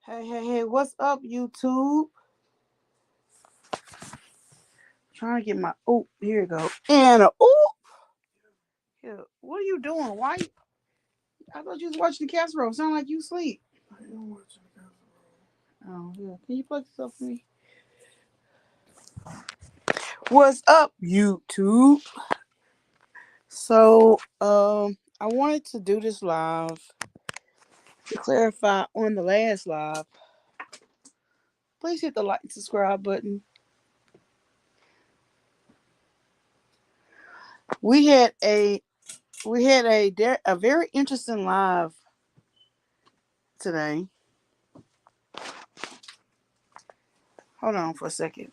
Hey, what's up, YouTube? Trying to get my here you go. And here, what are you doing? Why? I thought you was watching the casserole. Sound like you sleep. I am watching the casserole. Oh, yeah. Can you plug this up for me? What's up, YouTube? So, I wanted to do this live to clarify on the last live. Please hit the like and subscribe button. We had a a very interesting live today. Hold on for a second.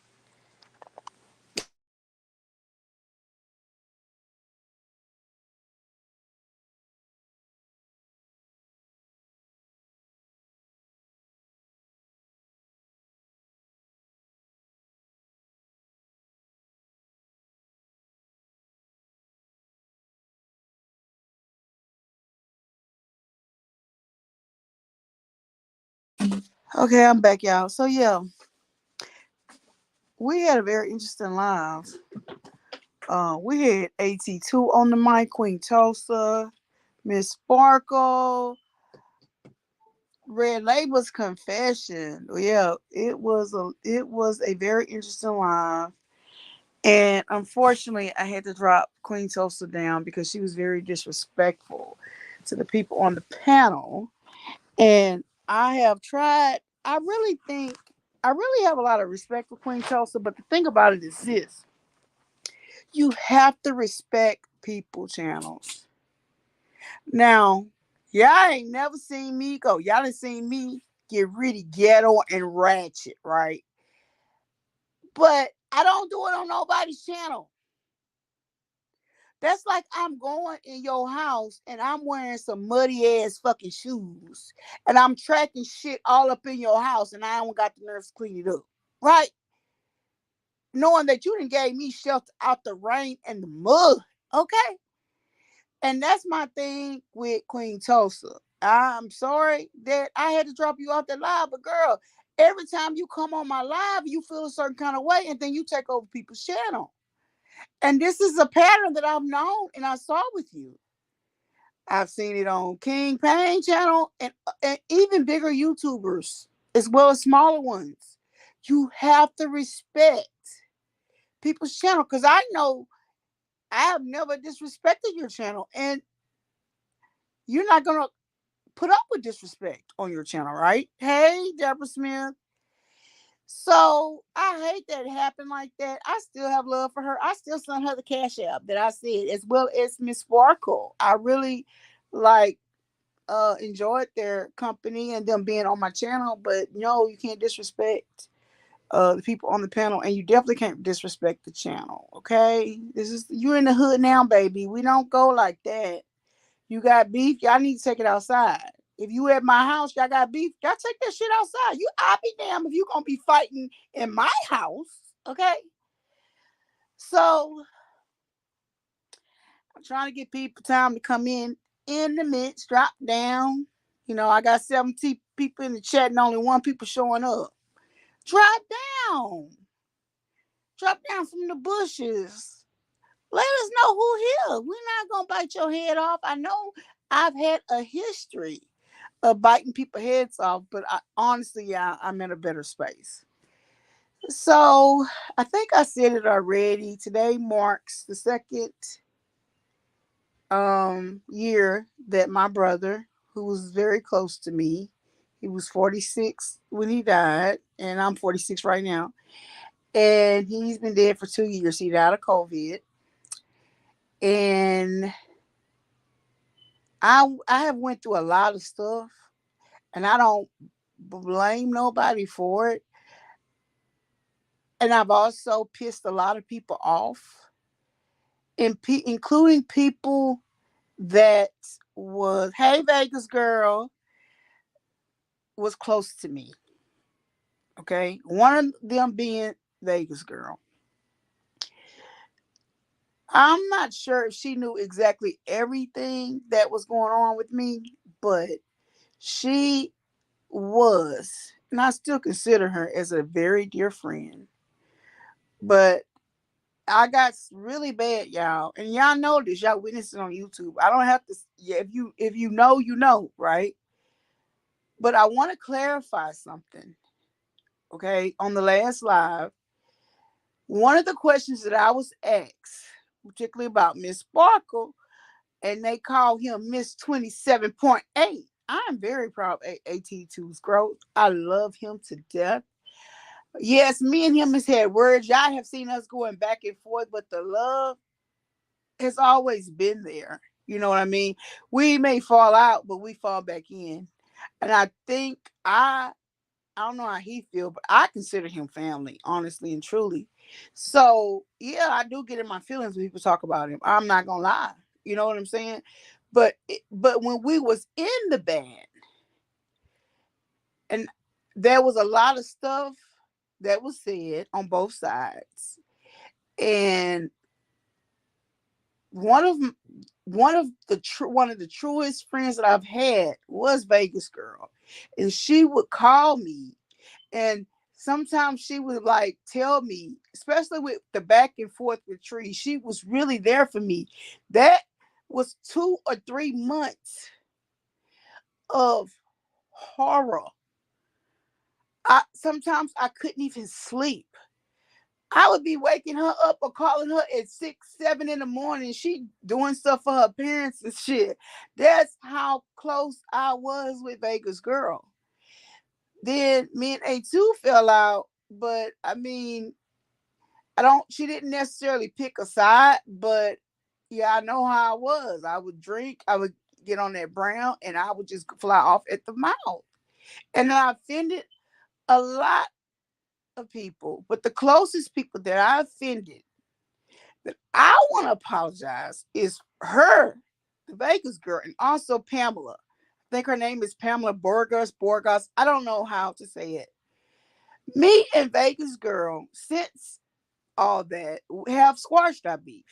Okay, I'm back, y'all. So yeah, we had a very interesting live. We had AT2 on the mic, Queen Tulsa, Miss Sparkle, Red Label's confession. Yeah, it was a very interesting live. And unfortunately, I had to drop Queen Tulsa down because she was very disrespectful to the people on the panel. And I really have a lot of respect for Queen Tulsa, but the thing about it is this: you have to respect people channels. Now, y'all ain't never seen me go. Y'all done seen me get really ghetto and ratchet, right? But I don't do it on nobody's channel. That's like I'm going in your house and I'm wearing some muddy ass fucking shoes and I'm tracking shit all up in your house and I don't got the nerves to clean it up. Right? Knowing that you didn't gave me shelter out the rain and the mud. Okay? And that's my thing with Queen Tulsa. I'm sorry that I had to drop you off the live, but girl, every time you come on my live, you feel a certain kind of way and then you take over people's channel. And this is a pattern that I've known and I saw with you. I've seen it on King Payne channel and even bigger YouTubers as well as smaller ones. You have to respect people's channel because I know I have never disrespected your channel and you're not gonna put up with disrespect on your channel, right? Hey, Deborah Smith. So I hate that it happened like that. I still have love for her. I still sent her the cash app that I said, as well as Miss Sparkle. I really like enjoyed their company and them being on my channel, but no, you can't disrespect the people on the panel, and you definitely can't disrespect the channel. Okay, this is you're in the hood now, baby. We don't go like that. You got beef, y'all need to take it outside. If you at my house, y'all got beef, y'all take that shit outside. I'll be damned if you gonna be fighting in my house. Okay, so I'm trying to get people time to come in the midst, drop down. You know, I got 70 people in the chat and only one people showing up. Drop down. Drop down from the bushes. Let us know who here. We're not gonna bite your head off. I know I've had a history of biting people's heads off, but honestly, yeah, I'm in a better space. So I think I said it already. Today marks the second year that my brother, who was very close to me, he was 46 when he died, and I'm 46 right now. And he's been dead for 2 years. He died of COVID. And I have went through a lot of stuff, and I don't blame nobody for it. And I've also pissed a lot of people off, including people that was, hey Vegas girl, was close to me. Okay, one of them being Vegas girl. I'm not sure if she knew exactly everything that was going on with me, but she was, and I still consider her as a very dear friend. But I got really bad, y'all, and y'all know this. Y'all witness it on YouTube. I don't have to. Yeah, if you know, you know, right? But I want to clarify something. Okay, on the last live, one of the questions that I was asked, particularly about Miss Sparkle, and they call him Miss 27.8. I'm very proud of AT2's growth. I love him to death. Yes, me and him has had words. Y'all have seen us going back and forth, but the love has always been there. You know what I mean? We may fall out, but we fall back in. And I think I don't know how he feel, but I consider him family, honestly and truly. So yeah, I do get in my feelings when people talk about him. I'm not gonna lie. You know what I'm saying? But when we was in the band, and there was a lot of stuff that was said on both sides, and one of one of the truest friends that I've had was Vegas Girl, and she would call me, and sometimes she would like tell me, especially with the back and forth with Tree, she was really there for me. That was 2 or 3 months of horror. I sometimes I couldn't even sleep. I would be waking her up or calling her at 6, 7 in the morning. She doing stuff for her parents and shit. That's how close I was with Vegas Girl. Then me and A2 fell out, but I mean, I don't. She didn't necessarily pick a side, but yeah, I know how I was. I would drink. I would get on that brown, and I would just fly off at the mouth. And I offended a lot of people, but the closest people that I offended that I want to apologize is her, the Vegas girl, and also Pamela. I think her name is Pamela Borgas. I don't know how to say it. Me and Vegas girl, since all that, have squashed our beef.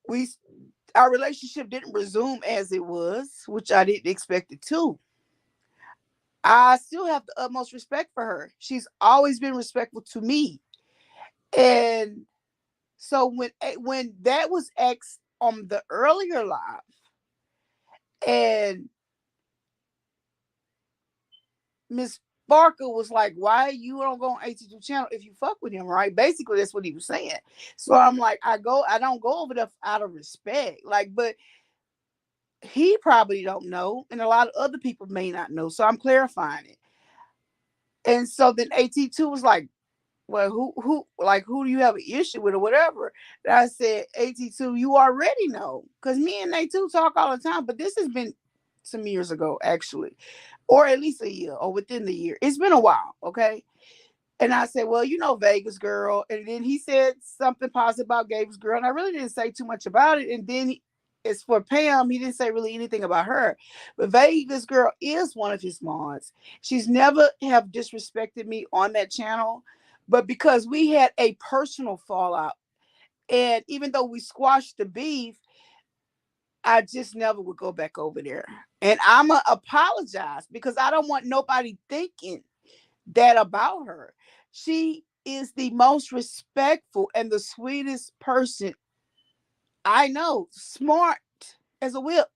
We Our relationship didn't resume as it was, which I didn't expect it to. I still have the utmost respect for her. She's always been respectful to me. And so when that was asked on the earlier live, and Miss Barker was like, "Why you don't go on AT2 channel if you fuck with him?" Right? Basically, that's what he was saying. So I'm like, I don't go over there out of respect. Like, but he probably don't know, and a lot of other people may not know. So I'm clarifying it. And so then AT2 was like, well, who do you have an issue with or whatever? And I said, AT2, you already know. Because me and A2 talk all the time, but this has been some years ago, actually. Or at least a year or within the year. It's been a while, okay? And I said, well, you know, Vegas Girl. And then he said something positive about Vegas Girl. And I really didn't say too much about it. And then as for Pam, he didn't say really anything about her. But Vegas Girl is one of his mods. She's never have disrespected me on that channel. But because we had a personal fallout, and even though we squashed the beef, I just never would go back over there. And I'ma apologize because I don't want nobody thinking that about her. She is the most respectful and the sweetest person I know, smart as a whip.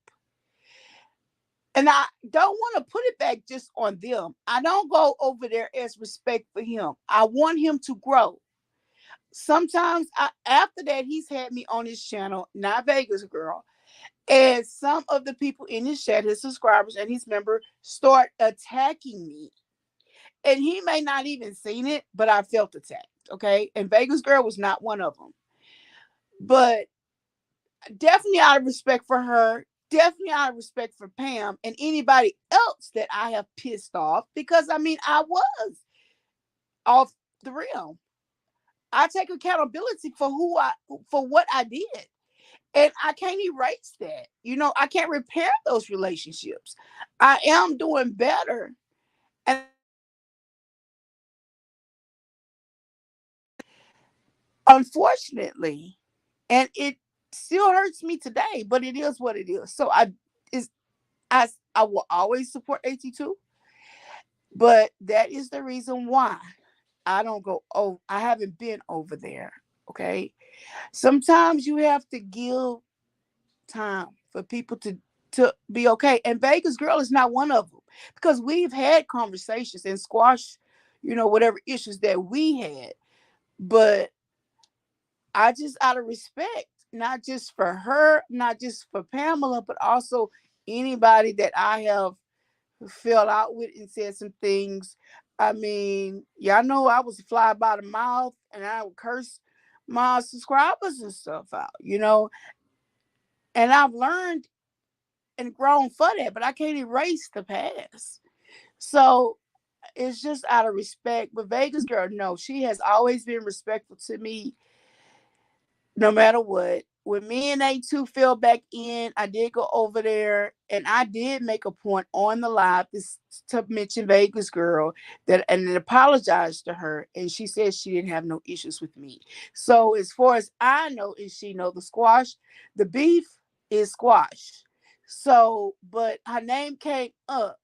And I don't want to put it back just on them. I don't go over there as respect for him. I want him to grow. Sometimes after that, he's had me on his channel, not Vegas Girl. And some of the people in his chat, his subscribers and his members, start attacking me. And he may not even seen it, but I felt attacked. Okay. And Vegas Girl was not one of them. But definitely out of respect for her, definitely out of respect for Pam and anybody else that I have pissed off, because I mean, I was off the rim. I take accountability for for what I did. And I can't erase that. You know, I can't repair those relationships. I am doing better. And unfortunately, and it still hurts me today, but it is what it is. So I is I will always support AT2. But that is the reason why I don't go. Oh, I haven't been over there. Okay. Sometimes you have to give time for people to be okay. And Vegas Girl is not one of them, because we've had conversations and squash, whatever issues that we had. But I just, out of respect, not just for her, not just for Pamela, but also anybody that I have fell out with and said some things. I mean, y'all know I was fly by the mouth and I would curse my subscribers and stuff out. And I've learned and grown for that, but I can't erase the past. So it's just out of respect. But Vegas Girl, no, she has always been respectful to me no matter what. When me and A2 fell back in, I did go over there and I did make a point on the live to mention Vegas Girl that and then apologize to her. And she said she didn't have no issues with me. So as far as I know, and she know the beef is squash. So, but her name came up,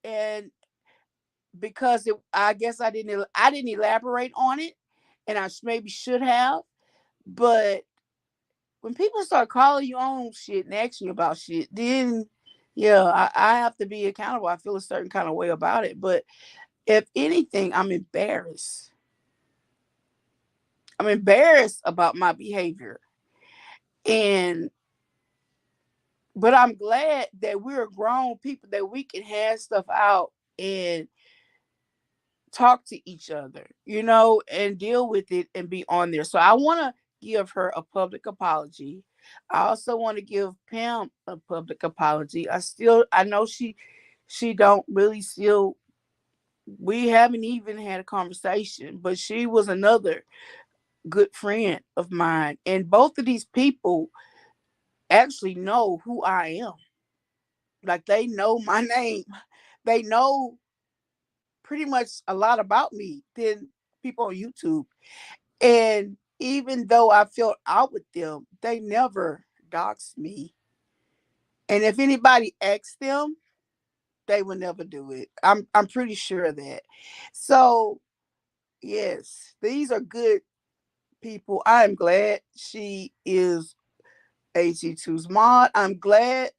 and because I guess I didn't elaborate on it, and I maybe should have, but when people start calling you on shit and asking you about shit, then yeah, I have to be accountable. I feel a certain kind of way about it. But if anything, I'm embarrassed. I'm embarrassed about my behavior. And but I'm glad that we're grown people that we can have stuff out and talk to each other, and deal with it and be on there. So I want to give her a public apology. I also want to give Pam a public apology. I know she don't really still, we haven't even had a conversation, but she was another good friend of mine. And both of these people actually know who I am. Like, they know my name. They know pretty much a lot about me than people on YouTube. And even though I felt out with them, they never doxed me. And if anybody asked them, they would never do it. I'm pretty sure of that. So yes, these are good people. I am glad she is AT2's mod. I'm glad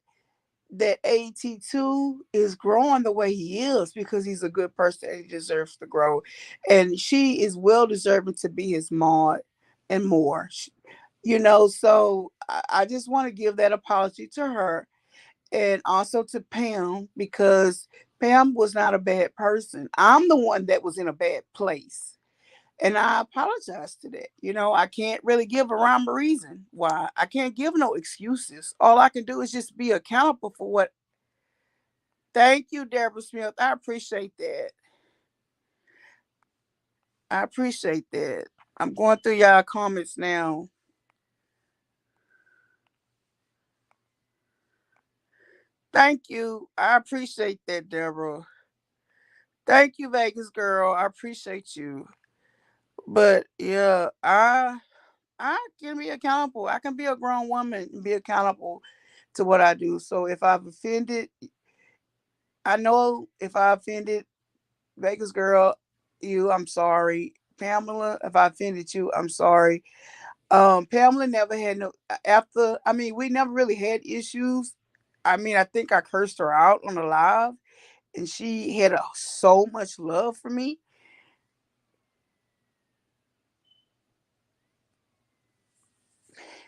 that AT2 is growing the way he is, because he's a good person and he deserves to grow. And she is well deserving to be his mod and more. So I just want to give that apology to her, and also to Pam, because Pam was not a bad person. I'm the one that was in a bad place. And I apologize to that. I can't really give a rhyme or reason why. I can't give no excuses. All I can do is just be accountable for what. Thank you, Deborah Smith. I appreciate that. I appreciate that. I'm going through y'all comments now. Thank you. I appreciate that, Deborah. Thank you, Vegas girl. I appreciate you. But yeah, I can be accountable. I can be a grown woman and be accountable to what I do. So if I've offended, I know if I offended Vegas girl, I'm sorry. Pamela, if I offended you, I'm sorry. Pamela never had no after. I mean, we never really had issues. I mean, I think I cursed her out on the live, and she had so much love for me.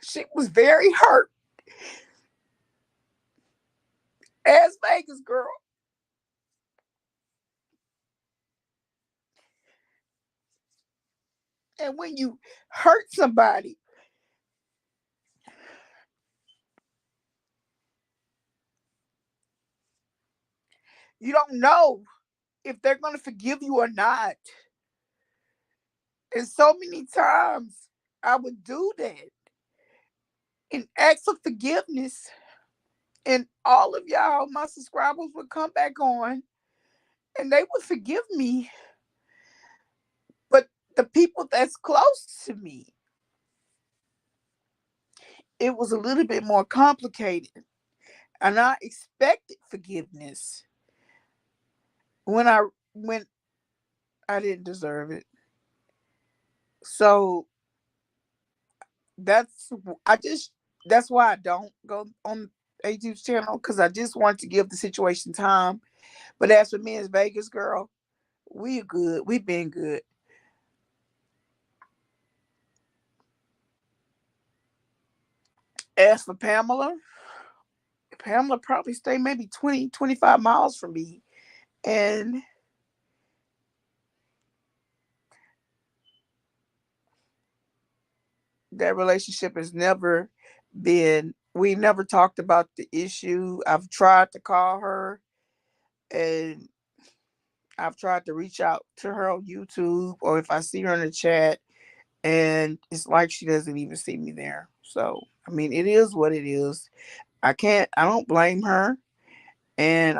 She was very hurt as Vegas girl. And when you hurt somebody, you don't know if they're going to forgive you or not. And so many times I would do that in acts of forgiveness, and all of y'all, my subscribers, would come back on and they would forgive me. But the people that's close to me, it was a little bit more complicated. And I expected forgiveness when I when I didn't deserve it. So that's I just that's why I don't go on AT's channel, because I just want to give the situation time. But as for me as Vegas girl, we good. We've been good. As for Pamela, Pamela probably stay maybe 20, 25 miles from me. And that relationship has never been, we never talked about the issue. I've tried to call her, and I've tried to reach out to her on YouTube, or if I see her in the chat, and it's like she doesn't even see me there. So, I mean, it is what it is. I don't blame her. And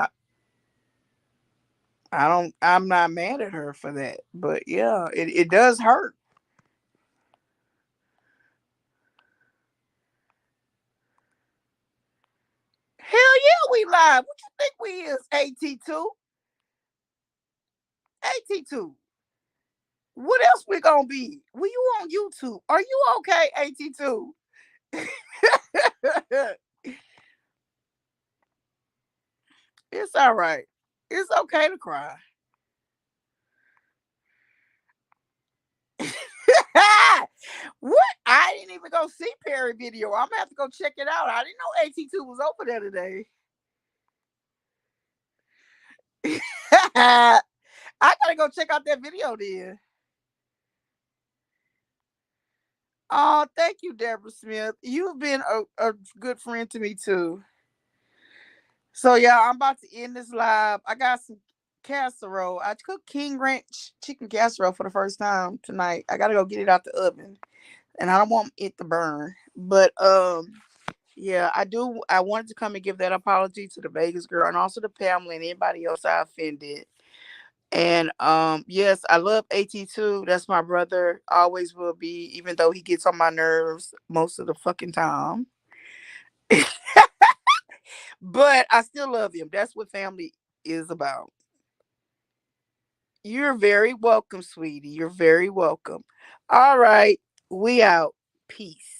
I'm not mad at her for that. But yeah, it does hurt. Hell yeah, we live. What you think we is? AT2? AT2. What else we gonna be? Well, you on YouTube. Are you okay, AT2? It's all right. It's okay to cry. What? I didn't even go see Perry video. I'm gonna have to go check it out. I didn't know AT2 was over there today. I gotta go check out that video then. Oh, thank you, Deborah Smith. You've been a good friend to me too. So yeah, I'm about to end this live. I got some casserole. I cooked King Ranch chicken casserole for the first time tonight. I gotta go get it out the oven, and I don't want it to burn. But yeah, I do. I wanted to come and give that apology to the Vegas girl and also the Pamela and anybody else I offended. And yes, I love AT2. That's my brother. Always will be, even though he gets on my nerves most of the fucking time. But I still love him. That's what family is about. You're very welcome, sweetie. You're very welcome. All right. We out. Peace.